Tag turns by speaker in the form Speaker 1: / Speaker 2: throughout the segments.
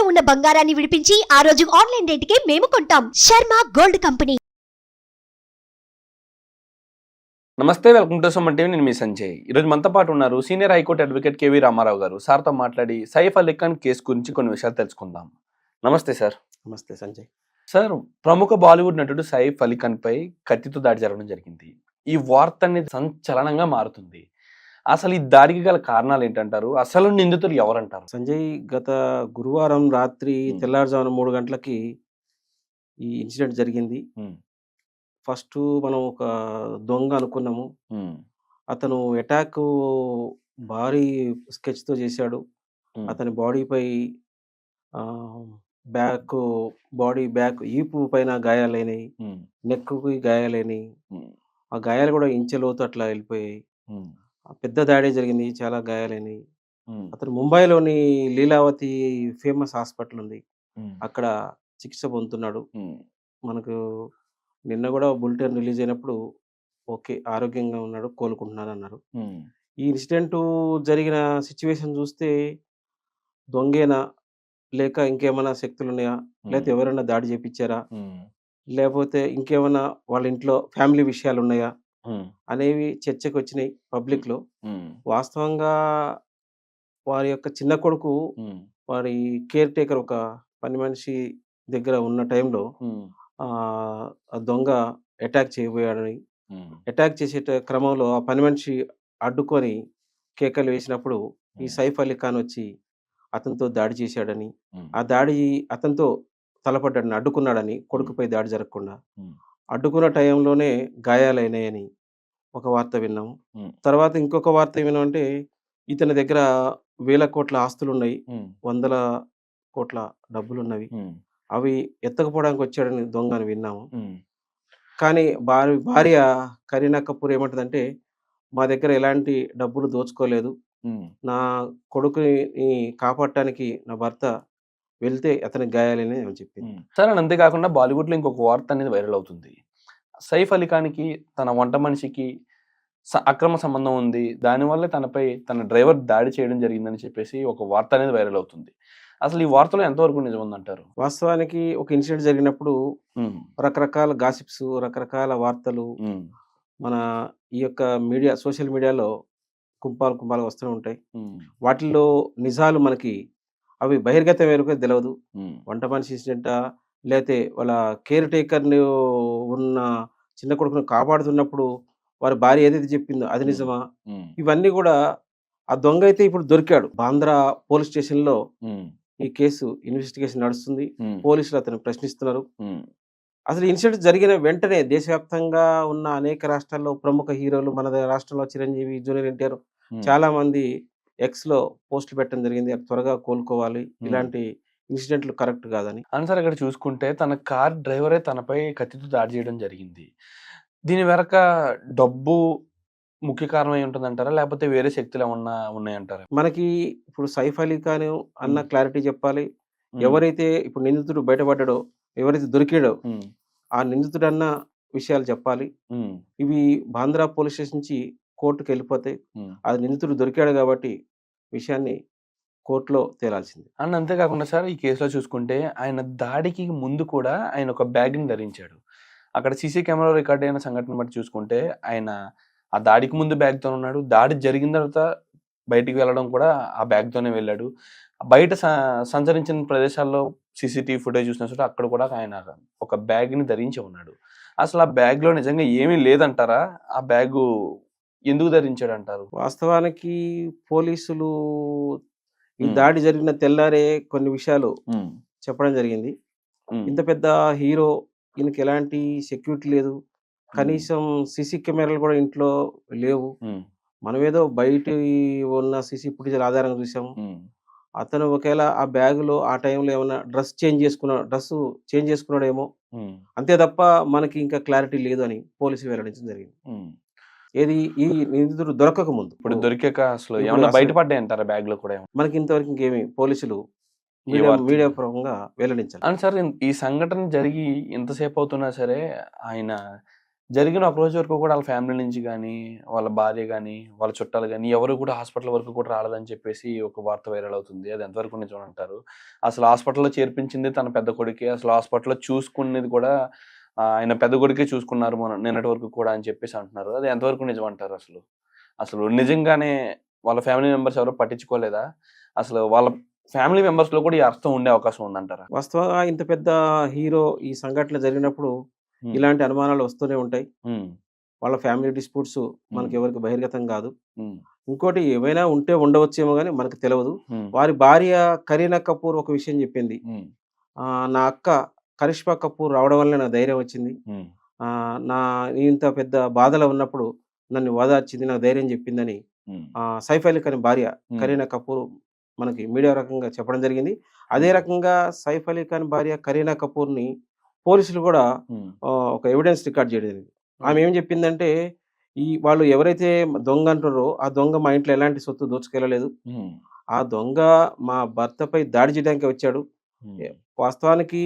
Speaker 1: ఉన్న బంగారాన్ని విడిపించి ఆ రోజు ఆన్లైన్ రేటుకే మేము కొంటాం. Sharma gold company.
Speaker 2: నమస్తే, వెల్కమ్ టు సుమన్ టీవీ. నేను మీ సంజయ్. ఈరోజు మనతో పాటు ఉన్నారు senior high court advocate KV Ramarao గారు. సార్తో మాట్లాడి సైఫ్ అలీ ఖాన్ కేసు గురించి కొన్ని విషయాలు తెలుసుకుందాం. నమస్తే సార్.
Speaker 3: నమస్తే సంజయ్.
Speaker 2: సార్, ప్రముఖ బాలీవుడ్ నటుడు సైఫ్ అలీ ఖాన్ పై కత్తితో దాడి జరగడం జరిగింది. ఈ వార్త అనేది సంచలనంగా మారుతుంది. అసలు ఈ దాడికి గల కారణాలు ఏంటంటారు? అసలు నిందితులు ఎవరంటారు?
Speaker 3: సంజయ్, గత గురువారం రాత్రి తెల్లారుజామున 3 గంటలకి ఈ ఇన్సిడెంట్ జరిగింది. ఫస్ట్ మనం ఒక దొంగ అనుకున్నాము. అతను అటాక్ భారీ స్కెచ్తో చేశాడు. అతని బాడీపై బ్యాక్ ఈపు పైన గాయాలైనవి, నెక్కి గాయాలైనవి. ఆ గాయాలు కూడా ఇంచెలోతు అట్లా వెళ్ళిపోయాయి. పెద్ద దాడే జరిగింది, చాలా గాయాలైనవి. అతను ముంబైలోని లీలావతి ఫేమస్ హాస్పిటల్ ఉంది, అక్కడ చికిత్స పొందుతున్నాడు. మనకు నిన్న కూడా బులెటిన్ రిలీజ్ అయినప్పుడు ఓకే, ఆరోగ్యంగా ఉన్నాడు, కోలుకుంటున్నాడు అన్నారు. ఈ ఇన్సిడెంట్ జరిగిన సిచ్యువేషన్ చూస్తే దొంగేనా, లేక ఇంకేమైనా శక్తులు ఉన్నాయా, లేకపోతే ఎవరైనా దాడి చేపించారా, లేకపోతే ఇంకేమైనా వాళ్ళ ఇంట్లో ఫ్యామిలీ విషయాలు ఉన్నాయా అనేవి చర్చకు వచ్చినాయి పబ్లిక్ లో. వాస్తవంగా వారి యొక్క చిన్న కొడుకు వారి కేర్ టేకర్, ఒక పని మనిషి దగ్గర ఉన్న టైంలో ఆ దొంగ అటాక్ చేయబోయాడని, అటాక్ చేసే క్రమంలో ఆ పని మనిషి అడ్డుకొని కేకలు వేసినప్పుడు ఈ సైఫ్ అలీ ఖాన్ వచ్చి అతనితో దాడి చేశాడని, ఆ దాడి అతనితో తలపడ్డాడని, అడ్డుకున్నాడని, కొడుకుపై దాడి జరగకుండా అడ్డుకున్న టైంలోనే గాయాలైనాయని ఒక వార్త విన్నాము. తర్వాత ఇంకొక వార్త ఏమేమంటే ఇతని దగ్గర వేల కోట్ల ఆస్తులు ఉన్నాయి, 100 కోట్ల డబ్బులున్నవి, అవి ఎత్తకపోవడానికి వచ్చాడని దొంగ అని విన్నాము. కానీ భార్య కరీనా కపూర్ ఏమంటదంటే, మా దగ్గర ఎలాంటి డబ్బులు దోచుకోలేదు, నా కొడుకుని కాపాడటానికి నా భర్త వెళ్తే అతనికి గాయాలని అని చెప్పింది.
Speaker 2: సరే, అంతేకాకుండా బాలీవుడ్ లో ఇంకొక వార్త అనేది వైరల్ అవుతుంది. సైఫ్ అలీ ఖాన్కి తన వంట మనిషికి అక్రమ సంబంధం ఉంది, దానివల్ల తనపై తన డ్రైవర్ దాడి చేయడం జరిగిందని చెప్పేసి ఒక వార్త అనేది వైరల్ అవుతుంది. అసలు ఈ వార్తలో ఎంతవరకు నిజం ఉందంటారు?
Speaker 3: వాస్తవానికి ఒక ఇన్సిడెంట్ జరిగినప్పుడు రకరకాల గాసిప్స్, రకరకాల వార్తలు మన ఈ యొక్క మీడియా, సోషల్ మీడియాలో కుంపాలు వస్తూనే ఉంటాయి. వాటిల్లో నిజాలు మనకి అవి బహిర్గతం వరకు తెలియదు. వంట మనిషి ఇన్సిడెంటా, లేకపోతే వాళ్ళ కేర్ టేకర్ ఉన్న చిన్న కొడుకును కాపాడుతున్నప్పుడు వారి భార్య ఏదైతే చెప్పిందో అది నిజమా, ఇవన్నీ కూడా. ఆ దొంగ అయితే ఇప్పుడు దొరికాడు. బాంద్రా పోలీస్ స్టేషన్ లో ఈ కేసు ఇన్వెస్టిగేషన్ నడుస్తుంది. పోలీసులు అతను ప్రశ్నిస్తున్నారు. అసలు ఇన్సిడెంట్ జరిగిన వెంటనే దేశవ్యాప్తంగా ఉన్న అనేక రాష్ట్రాల్లో ప్రముఖ హీరోలు, మన రాష్ట్రంలో చిరంజీవి, జూనియర్ ఎన్టీఆర్, చాలా మంది ఎక్స్ లో పోస్టులు పెట్టడం జరిగింది, త్వరగా కోలుకోవాలి, ఇలాంటి ఇన్సిడెంట్లు కరెక్ట్ కాదని.
Speaker 2: సార్, ఇక్కడ చూసుకుంటే తన కార్ డ్రైవరే తనపై కత్తితో దాడి చేయడం జరిగింది. దీని వెనక డబ్బు ముఖ్య కారణం అయి ఉంటుందంటారా, లేకపోతే వేరే శక్తులు ఏమన్నా ఉన్నాయంటారా?
Speaker 3: మనకి ఇప్పుడు సైఫ్ అలీ ఖాన్ అన్న క్లారిటీ చెప్పాలి. ఎవరైతే ఇప్పుడు నిందితుడు బయటపడ్డాడో, ఎవరైతే దొరికాడో ఆ నిందితుడు అన్న విషయాలు చెప్పాలి. ఇవి బాంద్రా పోలీస్ స్టేషన్ నుంచి కోర్టుకు వెళ్ళిపోతాయి. అది నిందితుడు దొరికాడు కాబట్టి విషయాన్ని కోర్టులో తేలాల్సింది.
Speaker 2: అండ్ అంతేకాకుండా సార్, ఈ కేసులో చూసుకుంటే ఆయన దాడికి ముందు కూడా ఆయన ఒక బ్యాగ్ని ధరించాడు. అక్కడ సీసీ కెమెరా రికార్డ్ అయిన సంఘటన బట్టి చూసుకుంటే ఆయన ఆ దాడికి ముందు బ్యాగ్తో ఉన్నాడు, దాడి జరిగిన తర్వాత బయటికి వెళ్ళడం కూడా ఆ బ్యాగ్తోనే వెళ్ళాడు. బయట సంచరించిన ప్రదేశాల్లో సీసీటీవీ ఫుటేజ్ చూసిన చోట అక్కడ కూడా ఆయన ఒక బ్యాగ్ని ధరించి ఉన్నాడు. అసలు ఆ బ్యాగ్లో నిజంగా ఏమీ లేదంటారా? ఆ బ్యాగు ఎందుకు ధరించాడు అంటారు?
Speaker 3: వాస్తవానికి పోలీసులు ఈ దాడి జరిగిన తెల్లారే కొన్ని విషయాలు చెప్పడం జరిగింది. ఇంత పెద్ద హీరో, ఈయనకి ఎలాంటి సెక్యూరిటీ లేదు, కనీసం సీసీ కెమెరాలు కూడా ఇంట్లో లేవు. మనం ఏదో బయట ఉన్న సీసీ ఫుటేజ్ ఆధారంగా చూసాము. అతను ఒకవేళ ఆ బ్యాగులో ఆ టైంలో ఏమైనా డ్రెస్ చేంజ్ చేసుకున్నాడేమో, అంతే తప్ప మనకి ఇంకా క్లారిటీ లేదు అని పోలీసులు వెల్లడించడం జరిగింది. ఏది ఈ నిందితుడు దొరకక ముందు.
Speaker 2: ఇప్పుడు దొరికాక అసలు ఏమైనా బయటపడ్డాయి అంటారా బ్యాగ్ లో కూడా?
Speaker 3: మనకి ఇంతవరకు ఇంకేమి పోలీసులు మీడియా పరంగా వెల్లడించాలి.
Speaker 2: అండ్ సార్, ఈ సంఘటన జరిగి ఎంతసేపు అవుతున్నా సరే ఆయన జరిగిన ఒక రోజు వరకు కూడా వాళ్ళ ఫ్యామిలీ నుంచి గానీ, వాళ్ళ భార్య గానీ, వాళ్ళ చుట్టాలు గానీ ఎవరు కూడా హాస్పిటల్ వరకు కూడా రాలేదని చెప్పేసి ఒక వార్త వైరల్ అవుతుంది. అది ఎంతవరకు నిజం అంటారు? అసలు హాస్పిటల్‌లో చేర్పించింది తన పెద్ద కొడుకే. అసలు హాస్పిటల్‌లో చూసుకునేది కూడా ఆయన పెద్ద కొడుకే చూసుకున్నారు నిన్నటి వరకు కూడా అని చెప్పేసి అంటున్నారు. అది ఎంతవరకు నిజం అంటారు అసలు? అసలు నిజంగానే వాళ్ళ ఫ్యామిలీ మెంబర్స్ ఎవరు పట్టించుకోలేదా? అసలు వాళ్ళ ఫ్యామిలీ మెంబర్స్‌లో కూడా ఈ అర్థం ఉండే అవకాశం ఉందంటారా?
Speaker 3: వాస్తవంగా ఇంత పెద్ద హీరో ఈ సంఘటన జరిగినప్పుడు
Speaker 2: హ్మ్.
Speaker 3: ఇలాంటి అనుమానాలు వస్తూనే ఉంటాయి.
Speaker 2: హ్మ్.
Speaker 3: వాళ్ళ ఫ్యామిలీ డిస్ప్యూట్స్
Speaker 2: హ్మ్.
Speaker 3: మనకెవరికి బహిర్గతం కాదు.
Speaker 2: హ్మ్.
Speaker 3: ఇంకోటి ఏమైనా ఉంటే ఉండవచ్చేమో గానీ మనకు తెలవదు.
Speaker 2: హ్మ్.
Speaker 3: వారి భార్య కరీనా కపూర్ ఒక విషయం చెప్పింది.
Speaker 2: హ్మ్.
Speaker 3: నా అక్క కరిష్మా కపూర్ రావడం వల్లే నాకు ధైర్యం వచ్చింది.
Speaker 2: హ్మ్.
Speaker 3: నా ఇంత పెద్ద బాధలో ఉన్నప్పుడు నన్ను ఓదార్చింది, నాకు ధైర్యం చెప్పిందని
Speaker 2: హ్మ్.
Speaker 3: సైఫ్ అలీ ఖాన్ భార్య
Speaker 2: హ్మ్.
Speaker 3: కరీనా కపూర్ మనకి మీడియా రకంగా చెప్పడం జరిగింది. అదే
Speaker 2: హ్మ్.
Speaker 3: రకంగా సైఫ్ అలీ ఖాన్ భార్య కరీనా కపూర్‌ని పోలీసులు కూడా
Speaker 2: హ్మ్.
Speaker 3: ఒక ఎవిడెన్స్ రికార్డ్ చేయడం జరిగింది. ఆమె
Speaker 2: హ్మ్.
Speaker 3: ఏం చెప్పిందంటే, వాళ్ళు ఎవరైతే దొంగ అంటుర్రో, ఆ దొంగ మా ఇంట్లో ఎలాంటి సొత్తు దోచుకెళ్ళలేదు.
Speaker 2: హ్మ్.
Speaker 3: ఆ దొంగ మా భర్తపై దాడి చేయడానికే వచ్చాడు.
Speaker 2: హ్మ్.
Speaker 3: వాస్తవానికి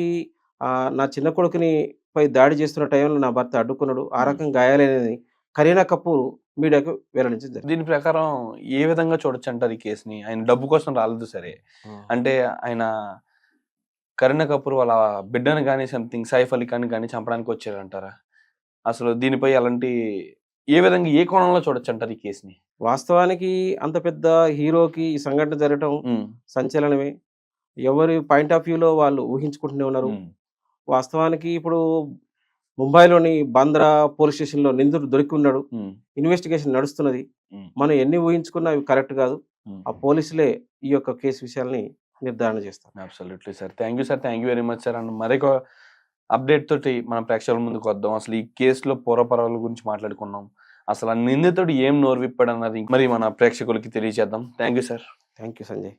Speaker 3: నా చిన్న కొడుకుని పై దాడి చేస్తున్న టైంలో నా భర్త అడ్డుకున్నాడు. ఆ
Speaker 2: హ్మ్.
Speaker 3: రకంగా గాయాలైనదని కరీనా కపూర్ మీడియాకు వెల్లడించడం జరిగింది.
Speaker 2: దీని ప్రకారం ఏ విధంగా చూడొచ్చంటారు ఈ కేస్‌ని? ఆయన డబ్బు కోసం రాలేదు సరే.
Speaker 3: ఆ!
Speaker 2: అంటే ఆయన కరీనా కపూర్ వాళ్ళ బిడ్డని గాని సంథింగ్ సైఫ్ అలీ ఖాన్‌ని గాని చంపడానికి వచ్చారంటారా? అసలు దీనిపై ఎలాంటి ఏ విధంగా ఏ కోణంలో చూడొచ్చంటారు ఈ కేస్‌ని?
Speaker 3: వాస్తవానికి అంత పెద్ద హీరోకి ఈ సంఘటన జరగటం
Speaker 2: హ్మ్.
Speaker 3: సంచలనమే. ఎవరి పాయింట్ ఆఫ్ వ్యూలో వాళ్ళు ఊహించుకుంటూనే ఉన్నారు.
Speaker 2: హ్మ్.
Speaker 3: వాస్తవానికి ఇప్పుడు ముంబైలోని బాంద్రా పోలీస్ స్టేషన్‌లో నిందితుడు దొరికి ఉన్నాడు.
Speaker 2: హ్మ్.
Speaker 3: ఇన్వెస్టిగేషన్ నడుస్తున్నది.
Speaker 2: హ్మ్.
Speaker 3: మనం ఎన్ని ఊహించుకున్నా అవి కరెక్ట్ కాదు.
Speaker 2: హ్మ్.
Speaker 3: ఆ పోలీసులే ఈ యొక్క కేసు విషయాల్ని నిర్ధారణ చేస్తారు.
Speaker 2: Absolutely sir. Thank you sir. Thank you very much sir. And మరొక అప్డేట్ తోటి మన ప్రేక్షకుల ముందుకొద్దాం. అసలు ఈ కేస్‌లో పూర్వపరాల గురించి మాట్లాడుకున్నాం. అసలు ఆ నిందితుడు ఏం నోరు విప్పాడన్నది మరి మన ప్రేక్షకులకి తెలియజేద్దాం. Thank you sir.
Speaker 3: Thank you Sanjay.